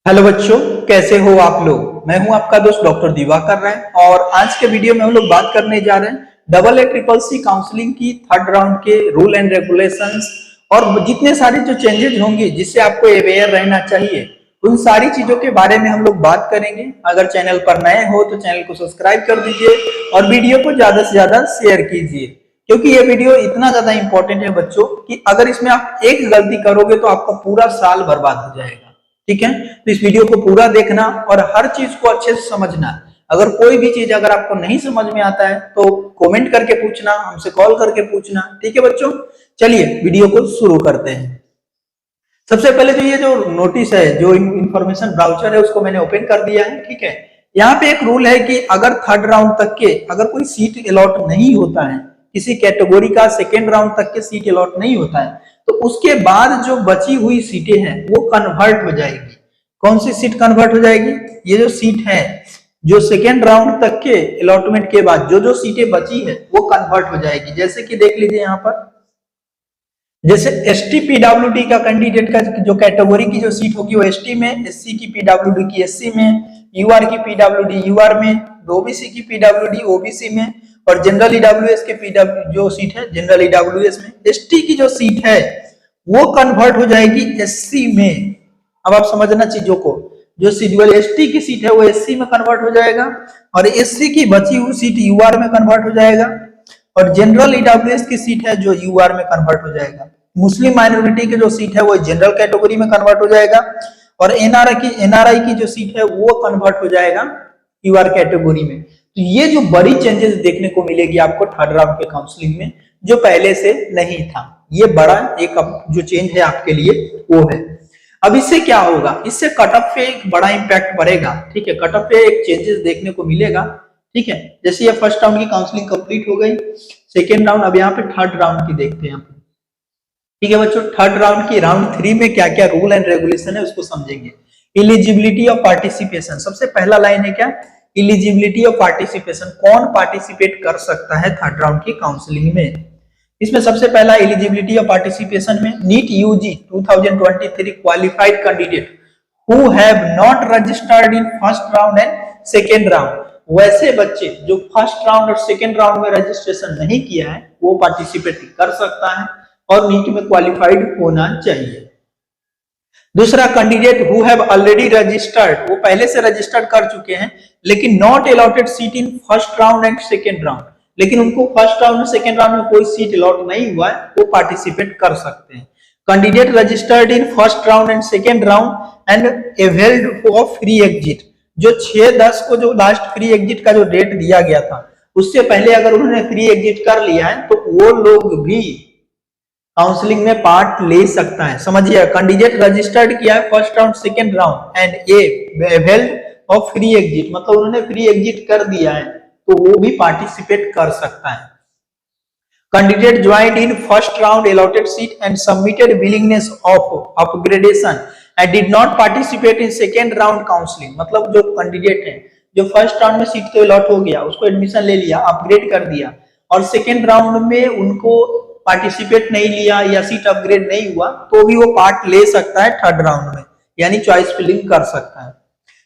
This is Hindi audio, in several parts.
हेलो बच्चों, कैसे हो आप लोग। मैं हूं आपका दोस्त डॉक्टर दिवाकर राय और आज के वीडियो में हम लोग बात करने जा रहे हैं double A triple C counselling की थर्ड राउंड के रूल एंड रेगुलेशंस और जितने सारे जो चेंजेस होंगे जिससे आपको अवेयर रहना चाहिए उन सारी चीजों के बारे में हम लोग बात करेंगे। अगर चैनल पर नए हो तो चैनल को सब्सक्राइब कर दीजिए और वीडियो को ज्यादा से ज्यादा शेयर कीजिए, क्योंकि ये वीडियो इतना ज्यादा इंपॉर्टेंट है बच्चों कि अगर इसमें आप एक गलती करोगे तो आपका पूरा साल बर्बाद हो जाएगा। ठीक है, तो इस वीडियो को पूरा देखना और हर चीज को अच्छे से समझना। अगर कोई भी चीज अगर आपको नहीं समझ में आता है तो कमेंट करके पूछना, हमसे कॉल करके पूछना। ठीक है बच्चों, चलिए वीडियो को शुरू करते हैं। सबसे पहले तो ये जो नोटिस है, जो इंफॉर्मेशन ब्राउचर है, उसको मैंने ओपन कर दिया है। ठीक है, यहाँ पे एक रूल है कि अगर थर्ड राउंड तक के अगर कोई सीट अलॉट नहीं होता है, किसी कैटेगरी का सेकेंड राउंड तक के सीट अलॉट नहीं होता है, तो उसके बाद जो बची हुई सीटें हैं वो कन्वर्ट हो जाएगी। कौन सी सीट कन्वर्ट हो जाएगी? ये जो सीट है, जो सेकेंड राउंड तक के अलॉटमेंट के बाद जो जो सीटें बची है वो कन्वर्ट हो जाएगी। जैसे कि देख लीजिए यहाँ पर, जैसे एसटी पीडब्ल्यूडी का कैंडिडेट का जो कैटेगरी की जो सीट होगी वो एसटी में, एससी की पीडब्ल्यूडी की एससी में, यूआर की पीडब्ल्यूडी यूआर में, ओबीसी की पीडब्ल्यूडी ओबीसी में और जनरल ईडब्ल्यूएस के पीडब्ल्यू जो सीट है जनरल ईडब्ल्यूएस में। एसटी की जो सीट है वो कन्वर्ट हो जाएगी एससी में। अब आप समझना चीजों को, जो शेड्यूल एसटी की सीट है वो एससी में कन्वर्ट हो जाएगा और एससी की बची हुई सीट यूआर में कन्वर्ट हो जाएगा और जनरल ईडब्ल्यूएस की सीट है जो यूआर में कन्वर्ट हो जाएगा। मुस्लिम माइनॉरिटी की जो सीट है वो जनरल कैटेगरी में कन्वर्ट हो जाएगा और एनआरआई की जो सीट है वो कन्वर्ट हो जाएगा यूआर कैटेगरी में। तो ये जो बड़ी चेंजेस देखने को मिलेगी आपको थर्ड राउंड के काउंसलिंग में, जो पहले से नहीं था, ये बड़ा एक जो चेंज है आपके लिए वो है। अब इससे क्या होगा? इससे कट ऑफ पे एक बड़ा इंपैक्ट पड़ेगा। ठीक है, कट ऑफ पे एक चेंजेस देखने को मिलेगा। ठीक है, जैसे ये फर्स्ट राउंड की काउंसलिंग कंप्लीट हो गई, सेकेंड राउंड, अब यहाँ पे थर्ड राउंड की देखते हैं। ठीक है बच्चों, थर्ड राउंड की राउंड 3 में क्या क्या रूल एंड रेगुलेशन है उसको समझेंगे। इलिजिबिलिटी ऑफ पार्टिसिपेशन, सबसे पहला लाइन है क्या? इलिजिबिलिटी ऑफ पार्टिसिपेशन, कौन पार्टिसिपेट कर सकता है थर्ड राउंड की काउंसलिंग में। इसमें सबसे पहला एलिजिबिलिटी ऑफ पार्टिसिपेशन में NEET UG 2023 qualified candidate who have not registered in first round and second round, वैसे बच्चे जो फर्स्ट राउंड और सेकेंड राउंड में रजिस्ट्रेशन नहीं किया है वो पार्टिसिपेट कर सकता है और नीट में क्वालिफाइड होना चाहिए। दूसरा, candidate who have already registered, वो पहले से रजिस्टर्ड कर चुके हैं लेकिन not allotted seat in first round and second round, लेकिन उनको फर्स्ट राउंड और सेकेंड राउंड में कोई सीट अलॉट नहीं हुआ है, वो पार्टिसिपेट कर सकते हैं। Candidate registered in first round and second round and availed of free exit, जो 6/10 को जो लास्ट फ्री एग्जिट का जो डेट दिया गया था उससे पहले अगर उन्होंने फ्री एग्जिट कर लिया है तो वो लोग भी काउंसलिंग में पार्ट ले सकता है। समझिए, कैंडिडेट रजिस्टर्ड किया है first round second round and A availed of free exit, मतलब उन्होंने फ्री एग्जिट कर दिया है तो वो भी पार्टिसिपेट कर सकता है। Candidate joined in first round allotted seat and submitted willingness of upgradation and did not participate in second round counselling, मतलब जो कैंडिडेट है जो फर्स्ट राउंड में सीट तो अलॉट हो गया, उसको एडमिशन ले लिया, अपग्रेड कर दिया और सेकेंड राउंड में उनको पार्टिसिपेट नहीं लिया या सीट अपग्रेड नहीं हुआ तो भी वो पार्ट ले सकता है थर्ड राउंड में, यानी चॉइस फिलिंग कर सकता है।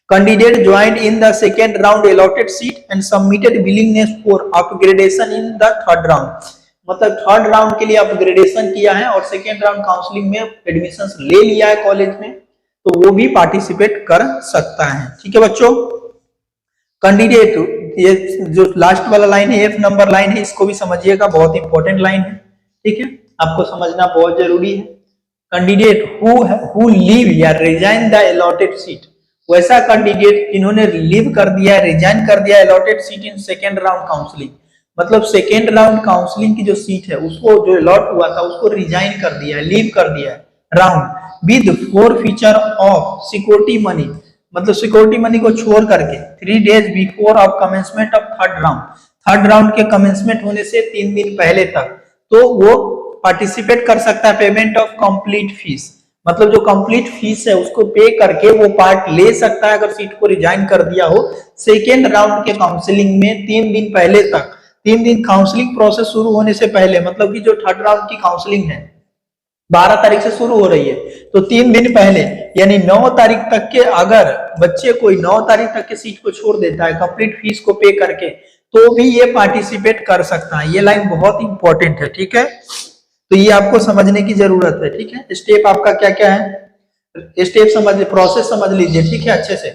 Candidate joined in the second round allotted seat and submitted willingness for upgradation in the third round, मतलब थर्ड राउंड के लिए अपग्रेडेशन किया है और सेकेंड राउंड काउंसलिंग में एडमिशन ले लिया है कॉलेज में, तो वो भी पार्टिसिपेट कर सकता है। ठीक है बच्चों, कैंडिडेट, ये जो लास्ट वाला लाइन है, एफ नंबर लाइन है, इसको भी समझिएगा, बहुत इंपॉर्टेंट लाइन है। ठीक है, आपको समझना बहुत जरूरी है। कैंडिडेट हु लीव या रिजाइन द अलॉटेड सीट, वैसा कैंडिडेट जिन्होंने लीव कर दिया, रिजाइन कर दिया allotted seat in second round counselling, मतलब सेकेंड राउंड काउंसलिंग की जो सीट है उसको जो अलॉट हुआ था उसको रिजाइन कर दिया है, लीव कर दिया है round with forfeiture of security money, मतलब सिक्योरिटी मनी को छोड़ करके 3 days before of commencement of third round के कमेंसमेंट होने से 3 दिन पहले तक, तो वो पार्टिसिपेट कर सकता है। पेमेंट ऑफ कंप्लीट फीस, मतलब जो कंप्लीट फीस है उसको पे करके वो पार्ट ले सकता है अगर सीट को रिजाइन कर दिया हो सेकेंड राउंड के काउंसलिंग में 3 दिन पहले तक। 3 दिन काउंसलिंग प्रोसेस शुरू होने से पहले, मतलब कि जो थर्ड राउंड की काउंसलिंग है 12 तारीख से शुरू हो रही है, तो 3 दिन पहले यानी 9 तारीख तक के अगर बच्चे कोई 9 तारीख तक के सीट को छोड़ देता है कंप्लीट फीस को पे करके, तो भी ये पार्टिसिपेट कर सकता है। ये लाइन बहुत इंपॉर्टेंट है, ठीक है, तो ये आपको समझने की जरूरत है, ठीक है। स्टेप आपका क्या क्या है, स्टेप समझ, प्रोसेस समझ लीजिए, ठीक है, अच्छे से,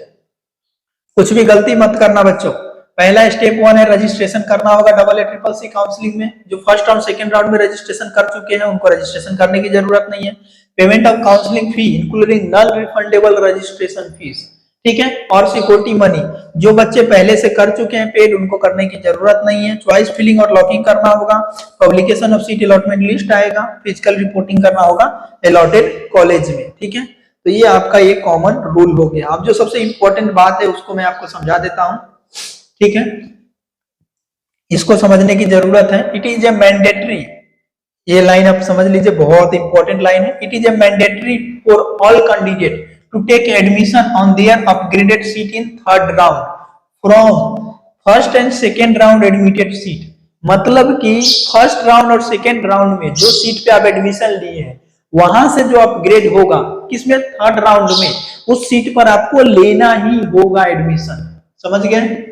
कुछ भी गलती मत करना बच्चों। पहला स्टेप 1 है रजिस्ट्रेशन करना होगा double A triple C counselling में। जो फर्स्ट और सेकंड राउंड में रजिस्ट्रेशन कर चुके हैं उनको रजिस्ट्रेशन करने की जरूरत नहीं है। Payment of counselling fee including non refundable registration fees, ठीक है, और सिक्योरिटी मनी जो बच्चे पहले से कर चुके हैं पेड, उनको करने की जरूरत नहीं है। चॉइस फिलिंग और लॉकिंग करना होगा, publication of seat allotment list आएगा, फिजिकल रिपोर्टिंग करना होगा अलॉटेड कॉलेज में, ठीक है। तो ये आपका एक कॉमन रूल हो गया। अब जो सबसे इंपॉर्टेंट बात है उसको मैं आपको समझा देता हूं, ठीक है, इसको समझने की जरूरत है। इट इज ए मैंडेटरी, ये लाइन आप समझ लीजिए, बहुत इंपॉर्टेंट लाइन है। It is a mandatory for all candidate to take admission on their upgraded seat in third round from first and second round admitted seat. मतलब कि फर्स्ट राउंड और सेकेंड राउंड में जो सीट पे आप एडमिशन लिए हैं वहां से जो अपग्रेड होगा किसमें, थर्ड राउंड में, उस सीट पर आपको लेना ही होगा एडमिशन, समझ गए।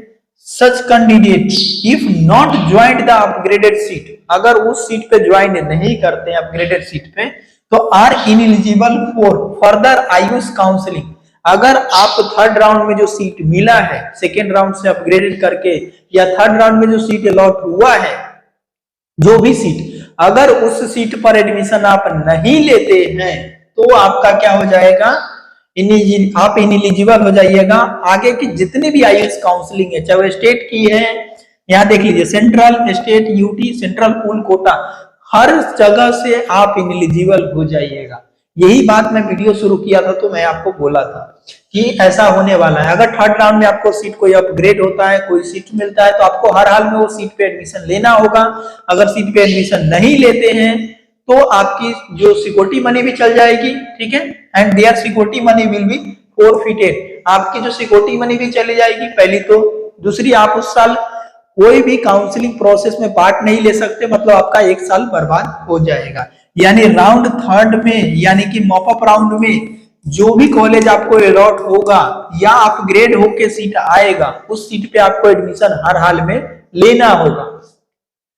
सच candidate if not joint the upgraded seat, अगर उस सीट पे ज्वाइन नहीं करते हैं अपग्रेडेड सीट पे, तो are ineligible for further AYUSH counselling. अगर आप थर्ड राउंड में जो सीट मिला है सेकेंड राउंड से अपग्रेडेड करके, या थर्ड राउंड में जो सीट अलॉट हुआ है, जो भी सीट, अगर उस सीट पर एडमिशन आप नहीं लेते हैं तो आपका क्या हो जाएगा, आप इनएलिजिबल हो जाइएगा। आगे की जितनी भी आईएएस काउंसलिंग है, चाहे स्टेट की है, यहाँ देख लीजिए central, state, UT, central pool, quota, हर जगह से आप इनएलिजिबल हो जाइएगा। यही बात मैं वीडियो शुरू किया था तो मैं आपको बोला था कि ऐसा होने वाला है। अगर थर्ड राउंड में आपको सीट कोई अपग्रेड होता है, कोई सीट मिलता है, तो आपको हर हाल में वो सीट पे एडमिशन लेना होगा। अगर सीट पे एडमिशन नहीं लेते हैं तो आपकी जो सिक्योरिटी मनी भी चल जाएगी, ठीक है, and their security money will be forfeited. आपकी जो सिक्योरिटी मनी भी चली जाएगी पहली तो, दूसरी आप उस साल कोई भी काउंसलिंग प्रोसेस में पार्ट नहीं ले सकते, मतलब आपका एक साल बर्बाद हो जाएगा। यानी राउंड थर्ड में, यानी कि मॉपअप राउंड में जो भी कॉलेज आपको अलॉट होगा या अपग्रेड होके सीट आएगा, उस सीट पे आपको एडमिशन हर हाल में लेना होगा।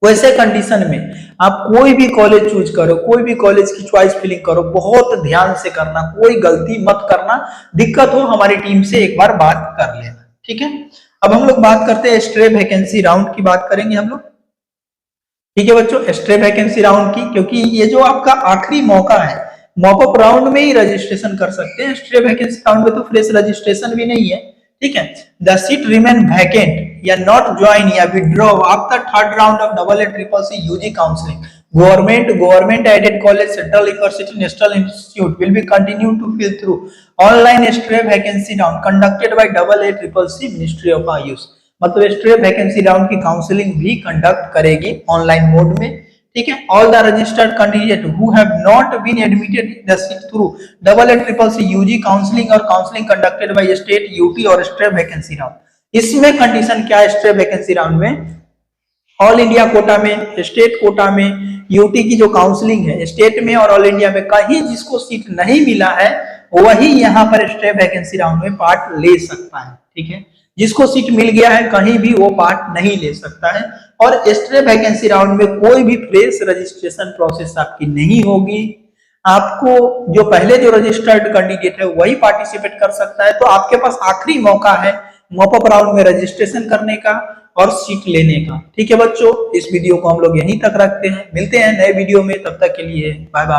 वैसे कंडीशन में आप कोई भी कॉलेज चूज करो, कोई भी कॉलेज की चॉइस फिलिंग करो, बहुत ध्यान से करना, कोई गलती मत करना। दिक्कत हो हमारी टीम से एक बार बात कर लेना, ठीक है। अब हम लोग बात करते हैं स्ट्रे वैकेंसी राउंड की बात करेंगे हम लोग, ठीक है बच्चों, स्ट्रे वैकेंसी राउंड की, क्योंकि ये जो आपका आखिरी मौका है, मॉपअप राउंड में ही रजिस्ट्रेशन कर सकते हैं, स्ट्रे वैकेंसी राउंड में तो फ्रेश रजिस्ट्रेशन भी नहीं है, ठीक है। द सीट रिमेन वैकेंट या नॉट ज्वाइन या withdraw after third round of double A triple C UG counselling. Government aided college, central university, national institute will be continue to fill through online stray vacancy round conducted by double A triple C ministry of AYUSH. मतलब स्ट्रे वैकेंसी राउंड की काउंसलिंग भी कंडक्ट करेगी ऑनलाइन मोड में, ठीक है। All the registered candidate who have not been admitted in the seat through double A triple C UG counselling और counselling conducted by state, UT और स्ट्रे वैकेंसी राउंड। इसमें कंडीशन क्या है स्ट्रे वैकेंसी राउंड में, ऑल इंडिया कोटा में, स्टेट कोटा में, यूटी की जो काउंसलिंग है स्टेट में और ऑल इंडिया में, कहीं जिसको सीट नहीं मिला है वही यहाँ पर स्ट्रे वैकेंसी राउंड में पार्ट ले सकता है, ठीक है। जिसको सीट मिल गया है कहीं भी वो पार्ट नहीं ले सकता है। और स्ट्रे वैकेंसी राउंड में कोई भी फ्रेश रजिस्ट्रेशन प्रोसेस आपकी नहीं होगी। आपको जो पहले जो रजिस्टर्ड कैंडिडेट है वही पार्टिसिपेट कर सकता है। तो आपके पास आखिरी मौका है मॉपअप राउंड में रजिस्ट्रेशन करने का और सीट लेने का, ठीक है बच्चों। इस वीडियो को हम लोग यहीं तक रखते हैं, मिलते हैं नए वीडियो में, तब तक के लिए बाय बाय।